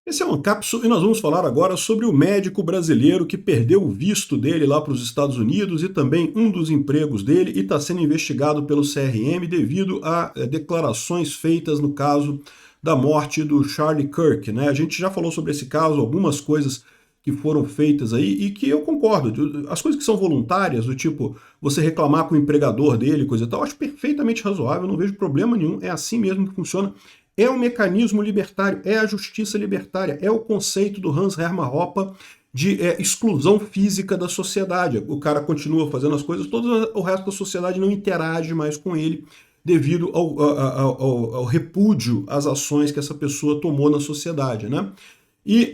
Esse é um Ancapsu e nós vamos falar agora sobre o médico brasileiro que perdeu o visto dele lá para os Estados Unidos e também um dos empregos dele e está sendo investigado pelo CRM devido a declarações feitas no caso da morte do Charlie Kirk, né? A gente já falou sobre esse caso, algumas coisas que foram feitas aí e que eu concordo. As coisas que são voluntárias, do tipo você reclamar com o empregador dele, coisa e tal, eu acho perfeitamente razoável, não vejo problema nenhum, é assim mesmo que funciona. É o mecanismo libertário, é a justiça libertária, é o conceito do Hans Hermann Hoppe de exclusão física da sociedade. O cara continua fazendo as coisas todas, o resto da sociedade não interage mais com ele devido ao repúdio às ações que essa pessoa tomou na sociedade, né? E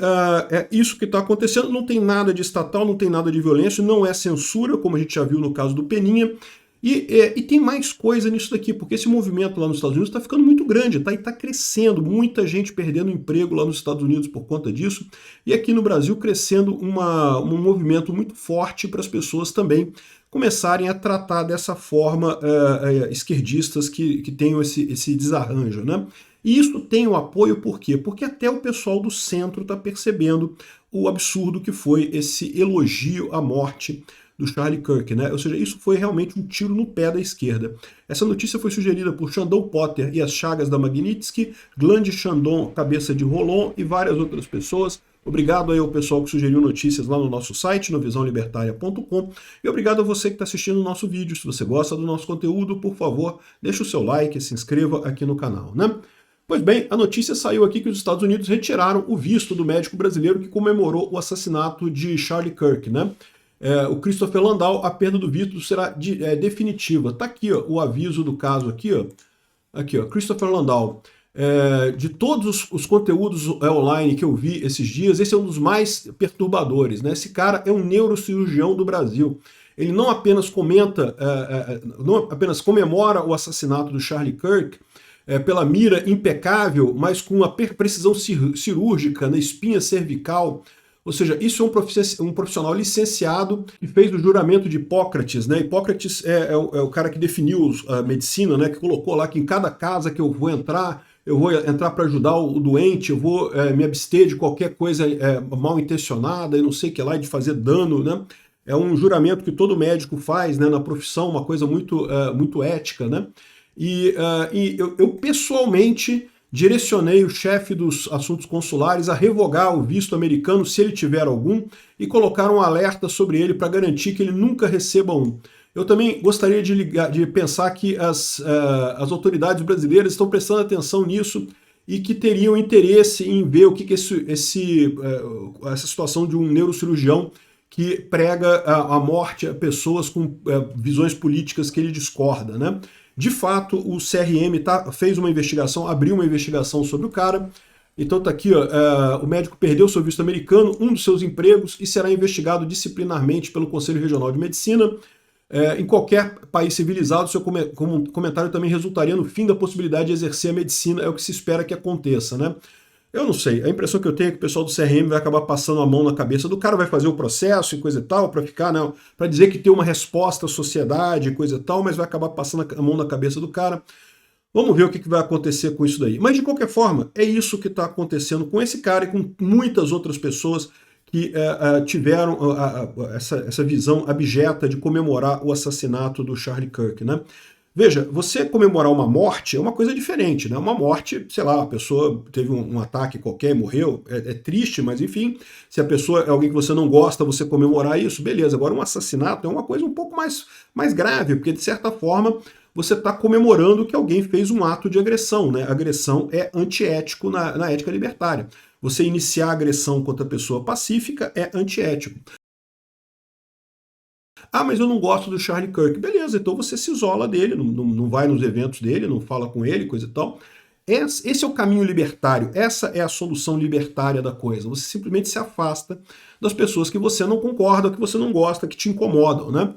é isso que está acontecendo, não tem nada de estatal, não tem nada de violência, não é censura, como a gente já viu no caso do Peninha, e tem mais coisa nisso daqui, porque esse movimento lá nos Estados Unidos está ficando muito grande, tá? E está crescendo, muita gente perdendo emprego lá nos Estados Unidos por conta disso, e aqui no Brasil crescendo um movimento muito forte para as pessoas também começarem a tratar dessa forma esquerdistas que tenham esse desarranjo, né? E isso tem o apoio por quê? Porque até o pessoal do centro está percebendo o absurdo que foi esse elogio à morte do Charlie Kirk, né? Ou seja, isso foi realmente um tiro no pé da esquerda. Essa notícia foi sugerida por Chandon Potter e as Chagas da Magnitsky, Glande Chandon, Cabeça de Rolon e várias outras pessoas. Obrigado aí ao pessoal que sugeriu notícias lá no nosso site, no visãolibertaria.com, e obrigado a você que está assistindo o nosso vídeo. Se você gosta do nosso conteúdo, por favor, deixe o seu like, se inscreva aqui no canal, né? Pois bem, a notícia saiu aqui que os Estados Unidos retiraram o visto do médico brasileiro que comemorou o assassinato de Charlie Kirk, né? O Christopher Landau, a perda do visto será definitiva. Tá aqui, ó, o aviso do caso aqui, ó. Aqui, ó, Christopher Landau. De todos os conteúdos online que eu vi esses dias, esse é um dos mais perturbadores, né? Esse cara é um neurocirurgião do Brasil. Ele não apenas não apenas comemora o assassinato do Charlie Kirk, pela mira impecável, mas com uma precisão cirúrgica na espinha cervical. Ou seja, isso é um profissional licenciado que fez o juramento de Hipócrates, né? Hipócrates é o cara que definiu a medicina, né? Que colocou lá que em cada casa que eu vou entrar para ajudar o doente, eu vou me abster de qualquer coisa mal intencionada e não sei o que lá, de fazer dano, né? É um juramento que todo médico faz, né, na profissão, uma coisa muito ética, né? E eu pessoalmente direcionei o chefe dos assuntos consulares a revogar o visto americano, se ele tiver algum, e colocar um alerta sobre ele para garantir que ele nunca receba um. Eu também gostaria de pensar que as autoridades brasileiras estão prestando atenção nisso e que teriam interesse em ver o que essa situação de um neurocirurgião que prega a morte a pessoas com visões políticas que ele discorda, né? De fato, o CRM fez uma investigação, abriu uma investigação sobre o cara. Então tá aqui, ó, o médico perdeu seu visto americano, um dos seus empregos, e será investigado disciplinarmente pelo Conselho Regional de Medicina. Em qualquer país civilizado, seu comentário também resultaria no fim da possibilidade de exercer a medicina, é o que se espera que aconteça, né? Eu não sei, a impressão que eu tenho é que o pessoal do CRM vai acabar passando a mão na cabeça do cara, vai fazer o processo e coisa e tal, para ficar, não, para dizer que tem uma resposta à sociedade e coisa e tal, mas vai acabar passando a mão na cabeça do cara. Vamos ver o que vai acontecer com isso daí. Mas de qualquer forma, é isso que está acontecendo com esse cara e com muitas outras pessoas que tiveram essa visão abjeta de comemorar o assassinato do Charlie Kirk, né? Veja, você comemorar uma morte é uma coisa diferente, né? Uma morte, sei lá, a pessoa teve um ataque qualquer e morreu, é triste, mas enfim, se a pessoa é alguém que você não gosta, você comemorar isso, beleza. Agora, um assassinato é uma coisa um pouco mais grave, porque de certa forma você está comemorando que alguém fez um ato de agressão, né? Agressão é antiético na ética libertária. Você iniciar a agressão contra a pessoa pacífica é antiético. Ah, mas eu não gosto do Charlie Kirk. Beleza, então você se isola dele, não vai nos eventos dele, não fala com ele, coisa e tal. Esse é o caminho libertário, essa é a solução libertária da coisa. Você simplesmente se afasta das pessoas que você não concorda, que você não gosta, que te incomodam, né?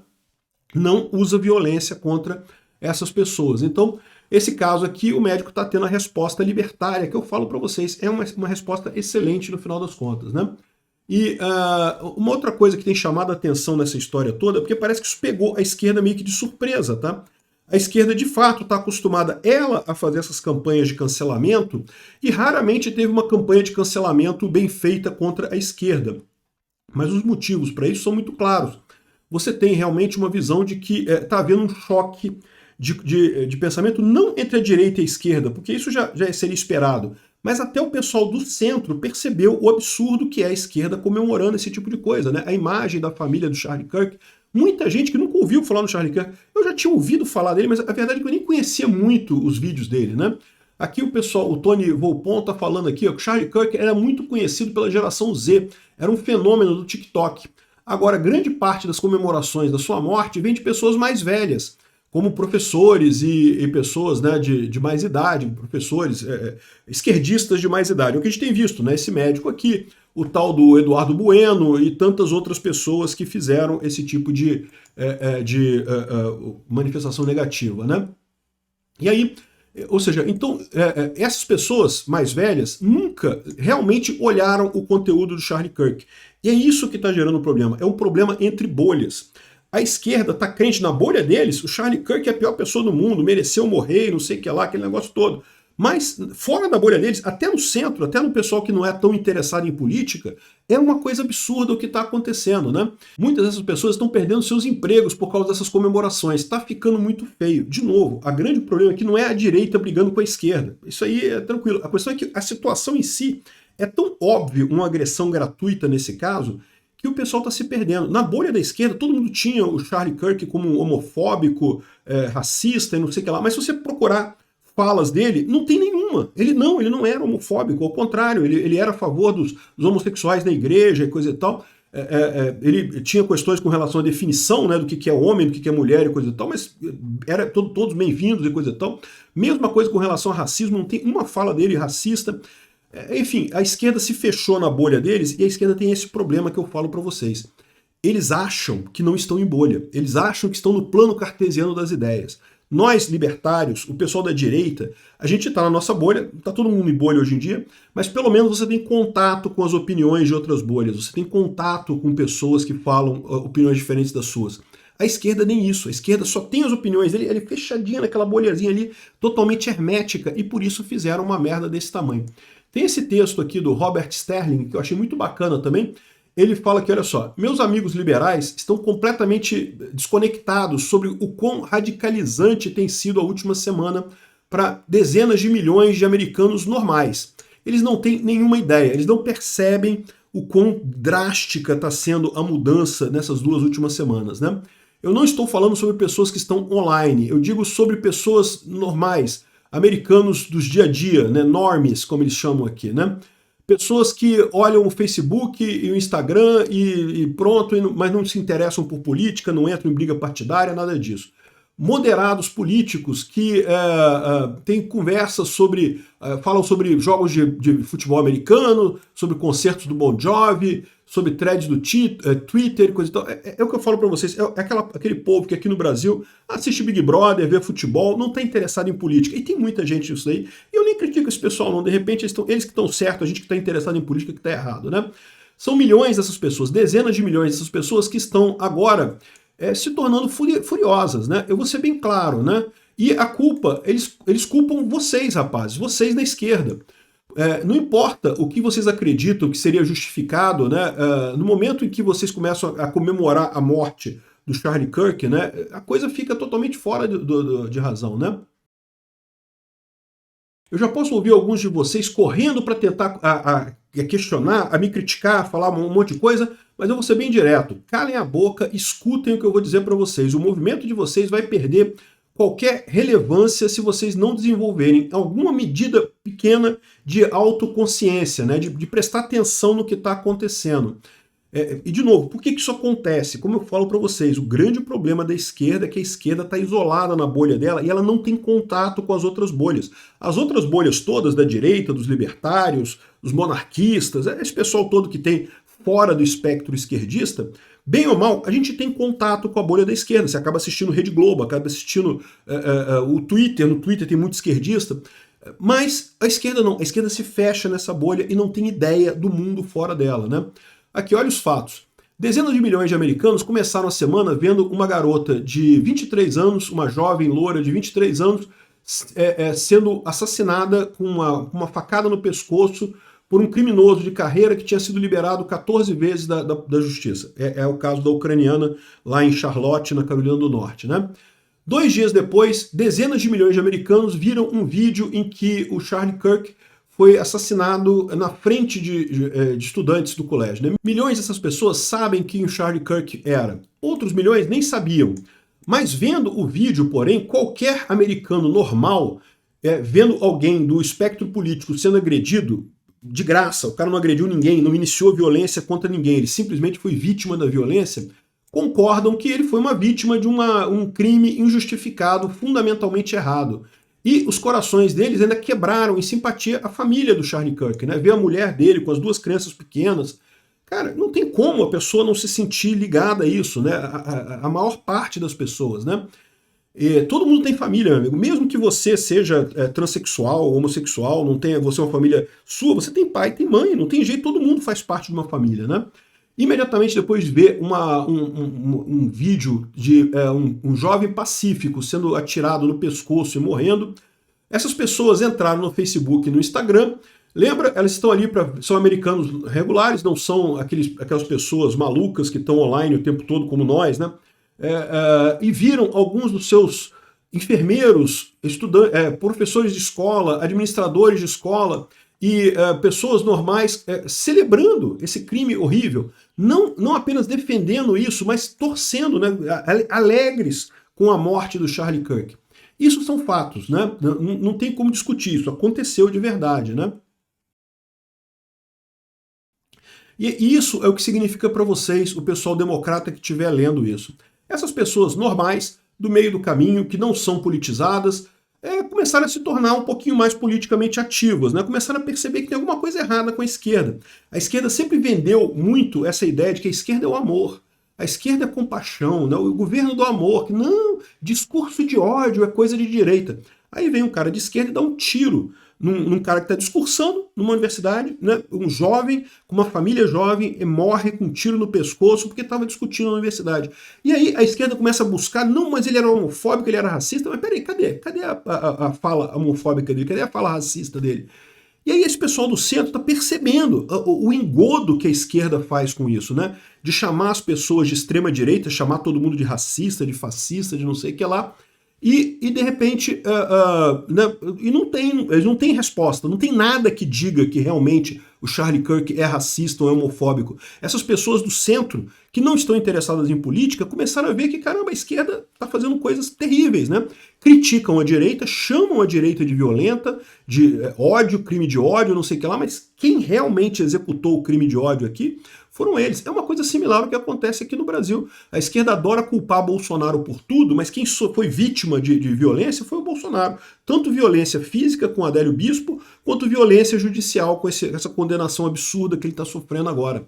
Não usa violência contra essas pessoas. Então, esse caso aqui, o médico está tendo a resposta libertária, que eu falo para vocês, é uma resposta excelente no final das contas, né? E uma outra coisa que tem chamado a atenção nessa história toda, porque parece que isso pegou a esquerda meio que de surpresa, tá? A esquerda, de fato, está acostumada ela a fazer essas campanhas de cancelamento e raramente teve uma campanha de cancelamento bem feita contra a esquerda. Mas os motivos para isso são muito claros. Você tem realmente uma visão de que está havendo um choque de pensamento, não entre a direita e a esquerda, porque isso já seria esperado, mas até o pessoal do centro percebeu o absurdo que é a esquerda comemorando esse tipo de coisa, né? A imagem da família do Charlie Kirk. Muita gente que nunca ouviu falar no Charlie Kirk, eu já tinha ouvido falar dele, mas a verdade é que eu nem conhecia muito os vídeos dele, né? Aqui o pessoal, o Tony Volpon está falando aqui, ó, que o Charlie Kirk era muito conhecido pela geração Z, era um fenômeno do TikTok. Agora, grande parte das comemorações da sua morte vem de pessoas mais velhas, como professores e pessoas, né, de mais idade, professores esquerdistas de mais idade. É o que a gente tem visto, né, esse médico aqui, o tal do Eduardo Bueno e tantas outras pessoas que fizeram esse tipo de manifestação negativa, né? E aí, ou seja, então, essas pessoas mais velhas nunca realmente olharam o conteúdo do Charlie Kirk. E é isso que está gerando o problema. É um problema entre bolhas. A esquerda está crente na bolha deles, o Charlie Kirk é a pior pessoa do mundo, mereceu morrer, não sei o que lá, aquele negócio todo. Mas fora da bolha deles, até no centro, até no pessoal que não é tão interessado em política, é uma coisa absurda o que está acontecendo, né? Muitas dessas pessoas estão perdendo seus empregos por causa dessas comemorações. Está ficando muito feio. De novo, o grande problema aqui não é a direita brigando com a esquerda. Isso aí é tranquilo. A questão é que a situação em si é tão óbvio uma agressão gratuita nesse caso que o pessoal está se perdendo. Na bolha da esquerda, todo mundo tinha o Charlie Kirk como homofóbico, racista e não sei o que lá. Mas se você procurar falas dele, não tem nenhuma. Ele não era homofóbico, ao contrário, ele era a favor dos homossexuais na igreja e coisa e tal. Ele tinha questões com relação à definição, né, do que é homem, do que é mulher e coisa e tal, mas era todos bem-vindos e coisa e tal. Mesma coisa com relação a racismo, não tem uma fala dele racista. Enfim, a esquerda se fechou na bolha deles e a esquerda tem esse problema que eu falo para vocês. Eles acham que não estão em bolha, eles acham que estão no plano cartesiano das ideias. Nós, libertários, o pessoal da direita, a gente está na nossa bolha, está todo mundo em bolha hoje em dia, mas pelo menos você tem contato com as opiniões de outras bolhas, você tem contato com pessoas que falam opiniões diferentes das suas. A esquerda nem isso, a esquerda só tem as opiniões dele, ele é fechadinha naquela bolhazinha ali, totalmente hermética, e por isso fizeram uma merda desse tamanho. Tem esse texto aqui do Robert Sterling, que eu achei muito bacana também. Ele fala que, olha só, meus amigos liberais estão completamente desconectados sobre o quão radicalizante tem sido a última semana para dezenas de milhões de americanos normais. Eles não têm nenhuma ideia, eles não percebem o quão drástica está sendo a mudança nessas duas últimas semanas, né? Eu não estou falando sobre pessoas que estão online, eu digo sobre pessoas normais, americanos dos dia a dia, né, normies, como eles chamam aqui, né? Pessoas que olham o Facebook e o Instagram e pronto, mas não se interessam por política, não entram em briga partidária, nada disso. Moderados políticos que têm conversas sobre, falam sobre jogos de futebol americano, sobre concertos do Bon Jovi, sobre threads do Twitter, coisa e tal. É o que eu falo para vocês, aquele povo que aqui no Brasil assiste Big Brother, vê futebol, não está interessado em política. E tem muita gente nisso aí. E eu nem critico esse pessoal, não. De repente, eles que estão certos, a gente que está interessado em política que está errado, né? São milhões dessas pessoas, dezenas de milhões dessas pessoas que estão agora se tornando furiosas, né? Eu vou ser bem claro, né? E a culpa, eles culpam vocês, rapazes, vocês na esquerda. Não importa o que vocês acreditam que seria justificado, né? No momento em que vocês começam a comemorar a morte do Charlie Kirk, né? A coisa fica totalmente fora de razão, né? Eu já posso ouvir alguns de vocês correndo para tentar a questionar, a me criticar, a falar um monte de coisa, mas eu vou ser bem direto. Calem a boca, escutem o que eu vou dizer para vocês. O movimento de vocês vai perder qualquer relevância se vocês não desenvolverem alguma medida pequena de autoconsciência, né? de prestar atenção no que está acontecendo. E, de novo, por que isso acontece? Como eu falo para vocês, o grande problema da esquerda é que a esquerda está isolada na bolha dela e ela não tem contato com as outras bolhas. As outras bolhas todas da direita, dos libertários, dos monarquistas, esse pessoal todo que tem fora do espectro esquerdista, bem ou mal, a gente tem contato com a bolha da esquerda. Você acaba assistindo Rede Globo, acaba assistindo o Twitter, no Twitter tem muito esquerdista, mas a esquerda não, a esquerda se fecha nessa bolha e não tem ideia do mundo fora dela, né? Aqui, olha os fatos. Dezenas de milhões de americanos começaram a semana vendo uma garota de 23 anos, uma jovem loura de 23 anos, sendo assassinada com uma facada no pescoço por um criminoso de carreira que tinha sido liberado 14 vezes da justiça. É o caso da ucraniana lá em Charlotte, na Carolina do Norte, né? 2 dias depois, dezenas de milhões de americanos viram um vídeo em que o Charlie Kirk foi assassinado na frente de estudantes do colégio, né? Milhões dessas pessoas sabem quem o Charlie Kirk era. Outros milhões nem sabiam. Mas vendo o vídeo, porém, qualquer americano normal, vendo alguém do espectro político sendo agredido, de graça, o cara não agrediu ninguém, não iniciou violência contra ninguém, ele simplesmente foi vítima da violência, concordam que ele foi uma vítima de um crime injustificado, fundamentalmente errado. E os corações deles ainda quebraram em simpatia a família do Charlie Kirk, né? Ver a mulher dele com as 2 crianças pequenas. Cara, não tem como a pessoa não se sentir ligada a isso, né? A maior parte das pessoas, né? E todo mundo tem família, meu amigo. Mesmo que você seja transexual, homossexual, não tenha você é uma família sua, você tem pai, tem mãe, não tem jeito, todo mundo faz parte de uma família, né? Imediatamente depois de ver um vídeo de um jovem pacífico sendo atirado no pescoço e morrendo, essas pessoas entraram no Facebook e no Instagram. Lembra, elas estão ali, são americanos regulares, não são aquelas pessoas malucas que estão online o tempo todo como nós, né? E viram alguns dos seus enfermeiros, professores de escola, administradores de escola, e pessoas normais celebrando esse crime horrível, não apenas defendendo isso, mas torcendo, né, alegres com a morte do Charlie Kirk. Isso são fatos, né? Não tem como discutir, isso aconteceu de verdade, né? E isso é o que significa para vocês, o pessoal democrata que estiver lendo isso. Essas pessoas normais, do meio do caminho, que não são politizadas, começaram a se tornar um pouquinho mais politicamente ativas, né? Começaram a perceber que tem alguma coisa errada com a esquerda. A esquerda sempre vendeu muito essa ideia de que a esquerda é o amor, a esquerda é compaixão, né? O governo do amor, que não, discurso de ódio é coisa de direita. Aí vem um cara de esquerda e dá um tiro num cara que está discursando numa universidade, né? Um jovem, com uma família jovem, morre com um tiro no pescoço porque estava discutindo na universidade. E aí a esquerda começa a buscar, não, mas ele era homofóbico, ele era racista, mas peraí, cadê a fala homofóbica dele? Cadê a fala racista dele? E aí esse pessoal do centro está percebendo o engodo que a esquerda faz com isso, né? De chamar as pessoas de extrema direita, chamar todo mundo de racista, de fascista, de não sei o que lá, e de repente, né, eles não têm resposta, não tem nada que diga que realmente o Charlie Kirk é racista ou é homofóbico. Essas pessoas do centro, que não estão interessadas em política, começaram a ver que, caramba, a esquerda está fazendo coisas terríveis, né? Criticam a direita, chamam a direita de violenta, de ódio, crime de ódio, não sei o que lá, mas quem realmente executou o crime de ódio aqui foram eles. É uma coisa similar ao que acontece aqui no Brasil. A esquerda adora culpar Bolsonaro por tudo, mas quem foi vítima de violência foi o Bolsonaro. Tanto violência física com Adélio Bispo, quanto violência judicial com essa condenação absurda que ele está sofrendo agora.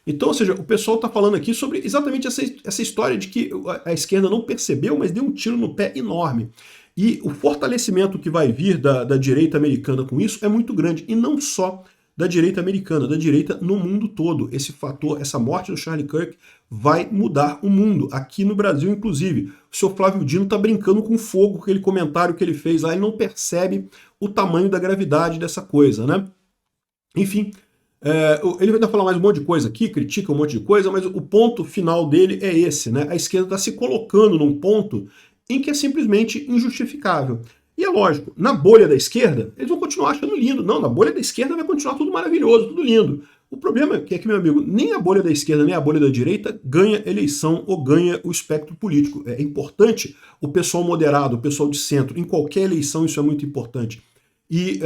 Então, ou seja, o pessoal está falando aqui sobre exatamente essa história de que a esquerda não percebeu, mas deu um tiro no pé enorme. E o fortalecimento que vai vir da direita americana com isso é muito grande. E não só da direita americana, da direita no mundo todo. Esse fator, essa morte do Charlie Kirk vai mudar o mundo, aqui no Brasil inclusive. O senhor Flávio Dino está brincando com fogo com aquele comentário que ele fez lá, ele não percebe o tamanho da gravidade dessa coisa, né? Enfim, ele vai falar mais um monte de coisa aqui, critica um monte de coisa, mas o ponto final dele é esse, né? A esquerda está se colocando num ponto em que é simplesmente injustificável. E é lógico, na bolha da esquerda, eles vão continuar achando lindo. Não, na bolha da esquerda vai continuar tudo maravilhoso, tudo lindo. O problema é que, meu amigo, nem a bolha da esquerda nem a bolha da direita ganha eleição ou ganha o espectro político. É importante o pessoal moderado, o pessoal de centro. Em qualquer eleição isso é muito importante. E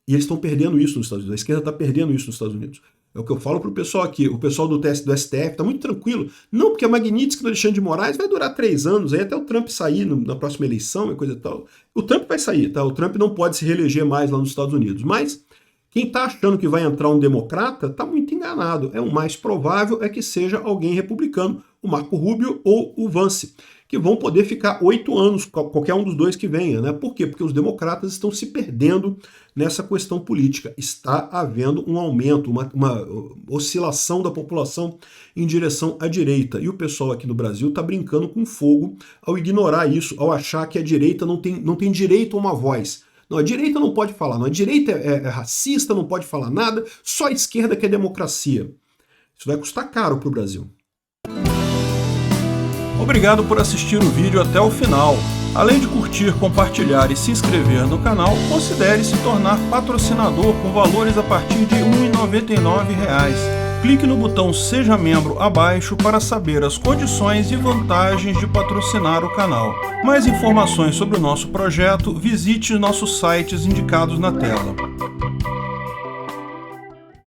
eles estão perdendo isso nos Estados Unidos. A esquerda está perdendo isso nos Estados Unidos. É o que eu falo pro pessoal aqui. O pessoal do STF está muito tranquilo. Não, porque a Magnitsky do Alexandre de Moraes vai durar 3 anos, aí até o Trump sair na próxima eleição e coisa e tal. O Trump vai sair, tá? O Trump não pode se reeleger mais lá nos Estados Unidos. Mas Quem está achando que vai entrar um democrata está muito enganado. O mais provável é que seja alguém republicano, o Marco Rubio ou o Vance, que vão poder ficar 8 anos, qualquer um dos dois que venha, né? Por quê? Porque os democratas estão se perdendo nessa questão política. Está havendo um aumento, uma oscilação da população em direção à direita. E o pessoal aqui no Brasil está brincando com fogo ao ignorar isso, ao achar que a direita não tem direito a uma voz. Não, a direita não pode falar, não. A direita é racista, não pode falar nada, só a esquerda que é democracia. Isso vai custar caro para o Brasil. Obrigado por assistir o vídeo até o final. Além de curtir, compartilhar e se inscrever no canal, considere se tornar patrocinador com valores a partir de R$ 1,99. Clique no botão Seja Membro abaixo para saber as condições e vantagens de patrocinar o canal. Mais informações sobre o nosso projeto, visite nossos sites indicados na tela.